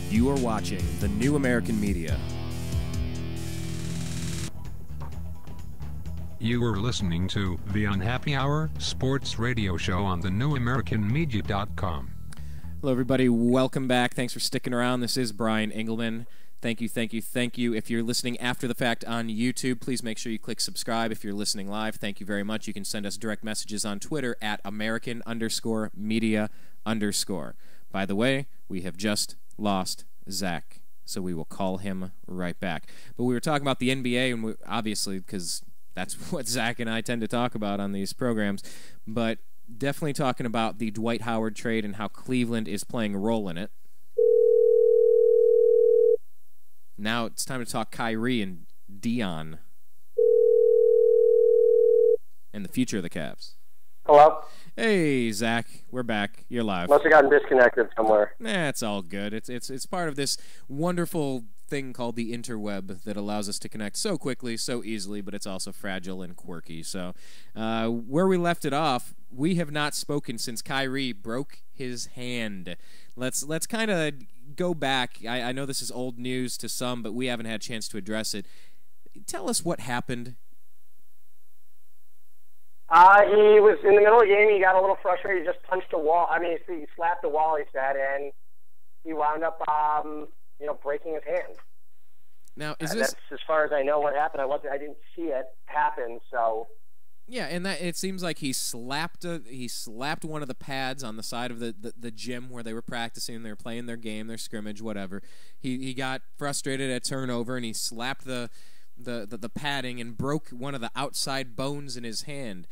You are watching the New American Media. You are listening to the Unhappy Hour Sports Radio Show on the newamericanmedia.com. Hello, everybody. Welcome back. Thanks for sticking around. This is Brian Engelman. Thank you, thank you, thank you. If you're listening after the fact on YouTube, please make sure you click subscribe. If you're listening live, thank you very much. You can send us direct messages on Twitter at American_media_. By the way, we have just lost Zach, so we will call him right back. But we were talking about the NBA, and obviously, because that's what Zach and I tend to talk about on these programs, but definitely talking about the Dwight Howard trade and how Cleveland is playing a role in it. Now it's time to talk Kyrie and Dion and the future of the Cavs. Hello? Hey, Zach. We're back. You're live. Must have gotten disconnected somewhere. It's all good. It's part of this wonderful thing called the interweb that allows us to connect so quickly, so easily, but it's also fragile and quirky. So where we left it off, we have not spoken since Kyrie broke his hand. Let's kind of go back. I know this is old news to some, but we haven't had a chance to address it. Tell us what happened. He was in the middle of the game. He got a little frustrated. He just punched a wall. He slapped the wall, he said, and he wound up, breaking his hand. Now, that's as far as I know what happened. I didn't see it happen, so. Yeah, and that it seems like he slapped one of the pads on the side of the gym where they were practicing. They were playing their game, their scrimmage, whatever. He got frustrated at turnover, and he slapped the padding and broke one of the outside bones in his hand.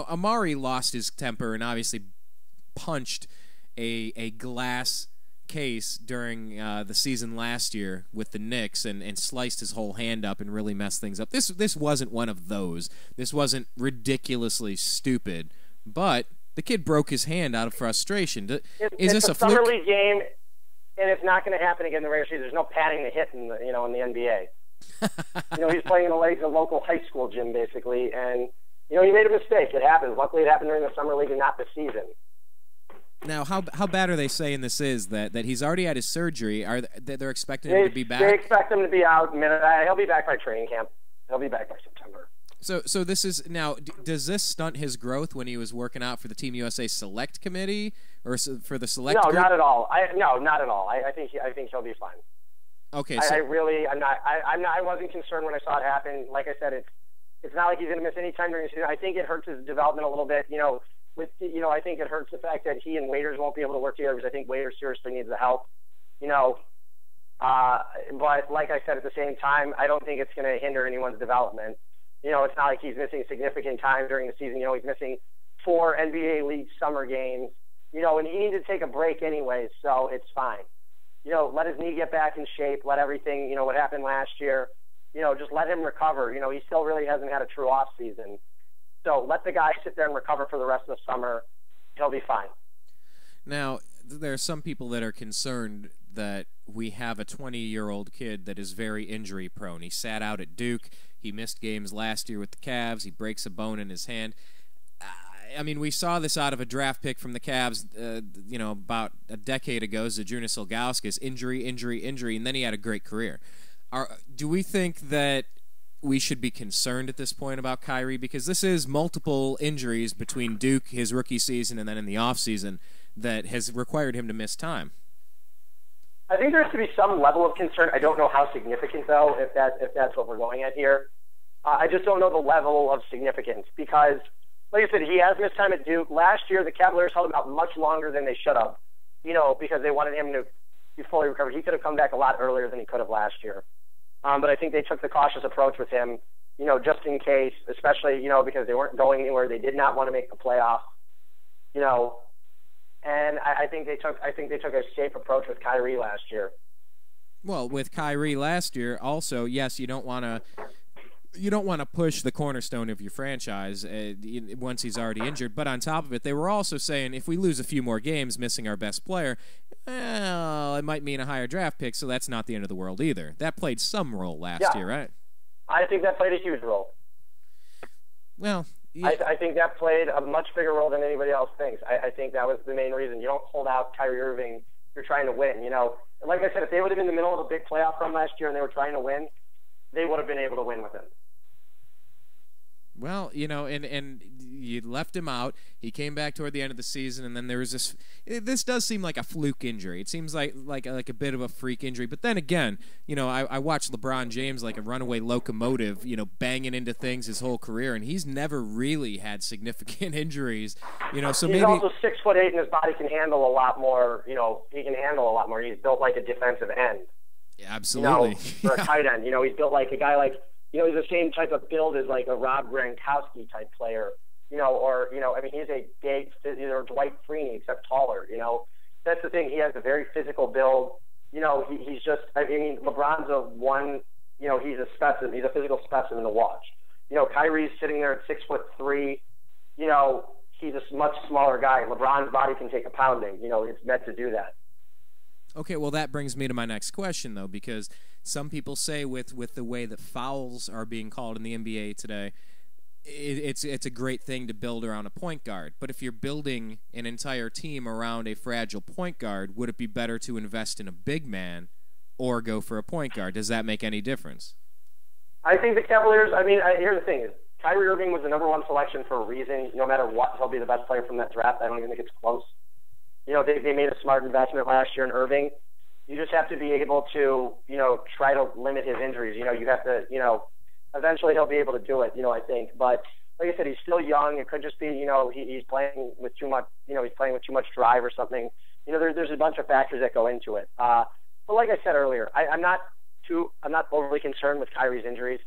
Amari lost his temper and obviously punched a glass case during the season last year with the Knicks and sliced his whole hand up and really messed things up. This wasn't one of those. This wasn't ridiculously stupid, but the kid broke his hand out of frustration. Is this a fluke? Summer league game? And it's not going to happen again in the regular season. There's no padding to hit in the NBA. He's playing in a local high school gym basically, and he made a mistake. It happens. Luckily, it happened during the summer league and not the season. Now, how bad are they saying this is? That he's already had his surgery? They're expecting him to be back? They expect him to be out. He'll be back by training camp. He'll be back by September. So this is now. Does this stunt his growth when he was working out for the Team USA Select Committee or for the Select? No, group? not at all. No, not at all. I think he'll be fine. Okay. I wasn't concerned when I saw it happen. Like I said, it's not like he's going to miss any time during the season. I think it hurts his development a little bit. I think it hurts the fact that he and Waiters won't be able to work together because I think Waiters seriously needs the help. But like I said, at the same time, I don't think it's going to hinder anyone's development. It's not like he's missing significant time during the season. He's missing 4 NBA League summer games. And he needed to take a break anyways, so it's fine. Let his knee get back in shape. Let everything, what happened last year, just let him recover. He still really hasn't had a true off season. So let the guy sit there and recover for the rest of the summer. He'll be fine. Now, there are some people that are concerned that we have a 20-year-old kid that is very injury-prone. He sat out at Duke. He missed games last year with the Cavs. He breaks a bone in his hand. We saw this out of a draft pick from the Cavs, about a decade ago, Zydrunas Ilgauskas, injury, and then he had a great career. Do we think that we should be concerned at this point about Kyrie? Because this is multiple injuries between Duke, his rookie season, and then in the offseason that has required him to miss time. I think there has to be some level of concern. I don't know how significant, though, if that's what we're going at here. I just don't know the level of significance because, like I said, he has missed time at Duke. Last year, the Cavaliers held him out much longer than they should have, because they wanted him to be fully recovered. He could have come back a lot earlier than he could have last year. But I think they took the cautious approach with him, just in case, especially, because they weren't going anywhere. They did not want to make the playoffs, and I think they took a safe approach with Kyrie last year. Well, with Kyrie last year, also, yes, you don't want to push the cornerstone of your franchise once he's already injured. But on top of it, they were also saying if we lose a few more games missing our best player, well, it might mean a higher draft pick, so that's not the end of the world either. That played some role last year, right? I think that played a huge role. Well, yeah. I think that played a much bigger role than anybody else thinks. I think that was the main reason. You don't hold out Kyrie Irving you're trying to win. Like I said, if they would have been in the middle of a big playoff run last year and they were trying to win, they would have been able to win with him. Well, and you left him out. He came back toward the end of the season, and then there was this. This does seem like a fluke injury. It seems like a bit of a freak injury. But then again, I watched LeBron James like a runaway locomotive, banging into things his whole career, and he's never really had significant injuries. So he's maybe also 6'8", and his body can handle a lot more. He can handle a lot more. He's built like a defensive end. Yeah, absolutely. For a tight end, he's built like a guy like. He's the same type of build as like a Rob Gronkowski type player, he's a big, or Dwight Freeney, except taller, That's the thing. He has a very physical build. He's just, LeBron's he's a specimen. He's a physical specimen to watch. Kyrie's sitting there at 6'3". He's a much smaller guy. LeBron's body can take a pounding. It's meant to do that. Okay, well, that brings me to my next question, though, because some people say with the way that fouls are being called in the NBA today, it's a great thing to build around a point guard. But if you're building an entire team around a fragile point guard, would it be better to invest in a big man or go for a point guard? Does that make any difference? I think the Cavaliers, here's the thing. Kyrie Irving was the number one selection for a reason. No matter what, he'll be the best player from that draft. I don't even think it's close. They made a smart investment last year in Irving. You just have to be able to, try to limit his injuries. You have to, eventually he'll be able to do it, I think. But like I said, he's still young. It could just be, he's playing with too much, he's playing with too much drive or something. There's a bunch of factors that go into it. But like I said earlier, I'm not overly concerned with Kyrie's injuries.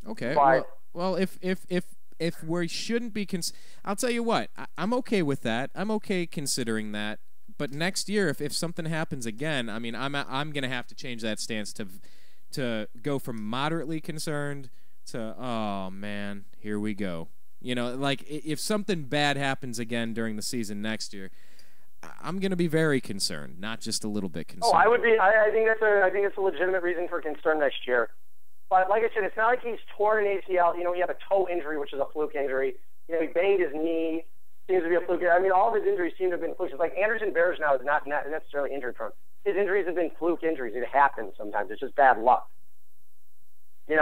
Okay. But, well, if we shouldn't be, I'll tell you what, I'm okay with that. I'm okay considering that. But next year, if something happens again, I'm going to have to change that stance to go from moderately concerned to, oh man, here we go. If something bad happens again during the season next year, I'm going to be very concerned, not just a little bit concerned. Oh, I would be. I think it's a legitimate reason for concern next year. But like I said, it's not like he's torn an ACL. He had a toe injury, which is a fluke injury. He banged his knee. Seems to be a fluke. All of his injuries seem to have been flukes. It's like Anderson Bears now is not necessarily injury prone. His injuries have been fluke injuries. It happens sometimes. It's just bad luck. It's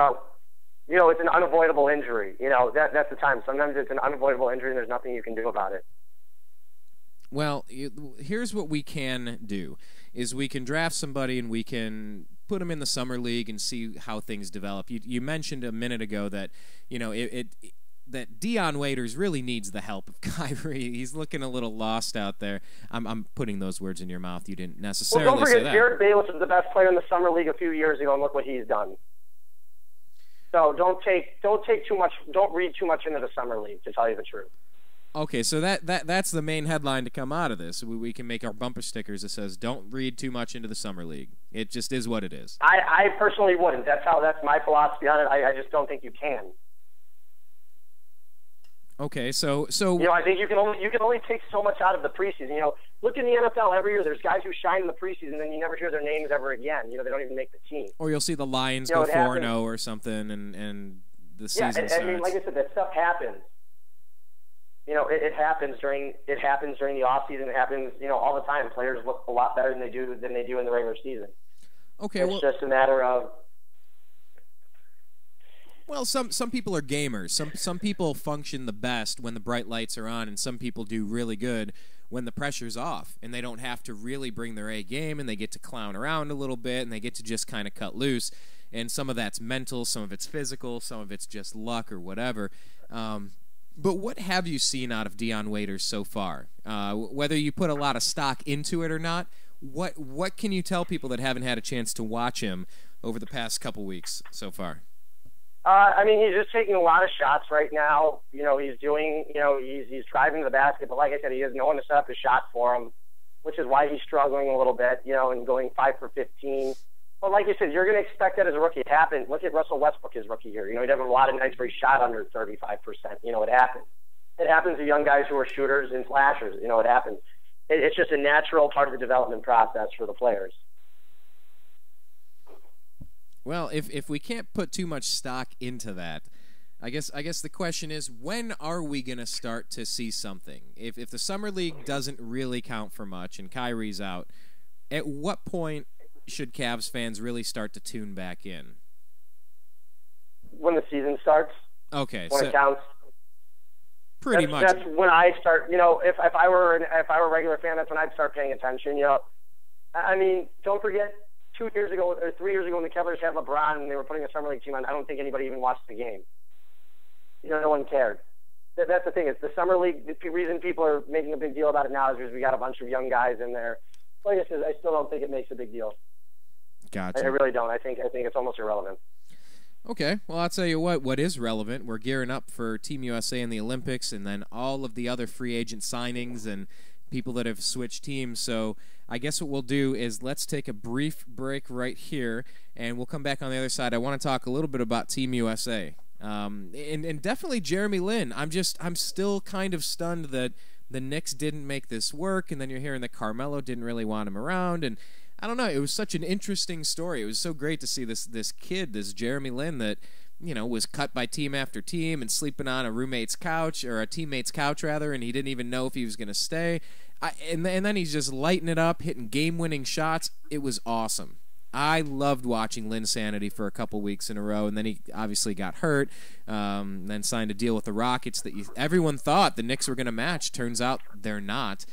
an unavoidable injury. That's the time. Sometimes it's an unavoidable injury and there's nothing you can do about it. Well, here's what we can do, is we can draft somebody and we can put them in the summer league and see how things develop. You mentioned a minute ago that, that Dion Waiters really needs the help of Kyrie. He's looking a little lost out there. I'm putting those words in your mouth. You didn't necessarily don't forget, say that. Jared Bayless was the best player in the summer league a few years ago, and look what he's done. So don't read too much into the summer league, to tell you the truth. Okay, so that's the main headline to come out of this. We can make our bumper stickers that says, "Don't read too much into the summer league." It just is what it is. I personally wouldn't. That's my philosophy on it. I just don't think you can. Okay, so I think you can only take so much out of the preseason. Look in the NFL every year. There's guys who shine in the preseason, and then you never hear their names ever again. They don't even make the team. Or you'll see the Lions go 4-0 or something, and the season starts. Like I said, that stuff happens. It happens during the off season. It happens, all the time. Players look a lot better than they do in the regular season. Okay, it's just a matter of. Well, some people are gamers. Some people function the best when the bright lights are on, and some people do really good when the pressure's off, and they don't have to really bring their A game, and they get to clown around a little bit, and they get to just kind of cut loose. And some of that's mental, some of it's physical, some of it's just luck or whatever. But what have you seen out of Dion Waiters so far? Whether you put a lot of stock into it or not, what can you tell people that haven't had a chance to watch him over the past couple weeks so far? He's just taking a lot of shots right now. He's doing, he's driving to the basket, but like I said, he has no one to set up a shot for him, which is why he's struggling a little bit, and going 5 for 15. But like you said, you're going to expect that as a rookie. It happened. Look at Russell Westbrook his rookie year. He'd have a lot of nights where he shot under 35%. It happens. It happens to young guys who are shooters and slashers. It happens. It's just a natural part of the development process for the players. Well, if we can't put too much stock into that, I guess the question is, when are we going to start to see something? If the summer league doesn't really count for much and Kyrie's out, at what point should Cavs fans really start to tune back in? When the season starts. Okay, when so it counts. Pretty much. That's when I start. If I were a regular fan, that's when I'd start paying attention. I mean, don't forget 2 years ago or 3 years ago when the Cavaliers had LeBron and they were putting a summer league team on. I don't think anybody even watched the game. No one cared. That's the thing. It's the summer league. The reason people are making a big deal about it now is because we got a bunch of young guys in there. Like I said, I still don't think it makes a big deal. Gotcha. I really don't. I think it's almost irrelevant. Okay, well, I'll tell you what is relevant. We're gearing up for Team USA in the Olympics and then all of the other free agent signings and people that have switched teams. So I guess what we'll do is let's take a brief break right here, and we'll come back on the other side. I want to talk a little bit about Team USA. And definitely Jeremy Lin. I'm still kind of stunned that the Knicks didn't make this work, and then you're hearing that Carmelo didn't really want him around, and I don't know. It was such an interesting story. It was so great to see this kid, this Jeremy Lin, that was cut by team after team and sleeping on a roommate's couch or a teammate's couch rather, and he didn't even know if he was going to stay. And then he's just lighting it up, hitting game-winning shots. It was awesome. I loved watching Linsanity for a couple weeks in a row, and then he obviously got hurt, then signed a deal with the Rockets that everyone thought the Knicks were going to match. Turns out they're not.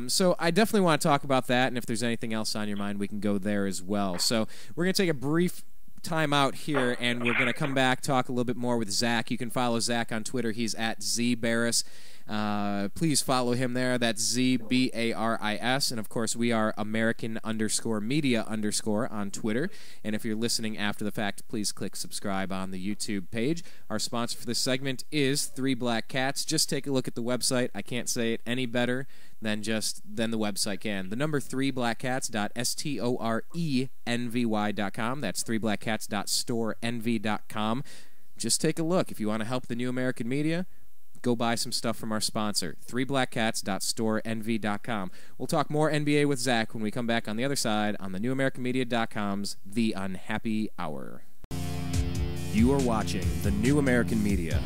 So I definitely want to talk about that, and if there's anything else on your mind, we can go there as well. So we're going to take a brief time out here, and we're going to come back, talk a little bit more with Zach. You can follow Zach on Twitter. He's at ZBaris. Please follow him there. That's ZBARIS. And, of course, we are American_media_ on Twitter. And if you're listening after the fact, please click subscribe on the YouTube page. Our sponsor for this segment is Three Black Cats. Just take a look at the website. I can't say it any better than the website can. The number 3blackcats.storenvy.com. That's 3blackcats.storenvy.com. Just take a look. If you want to help the New American Media, go buy some stuff from our sponsor, 3blackcats.storenvy.com. We'll talk more NBA with Zach when we come back on the other side on the NewAmericanMedia.com's The Unhappy Hour. You are watching The New American Media.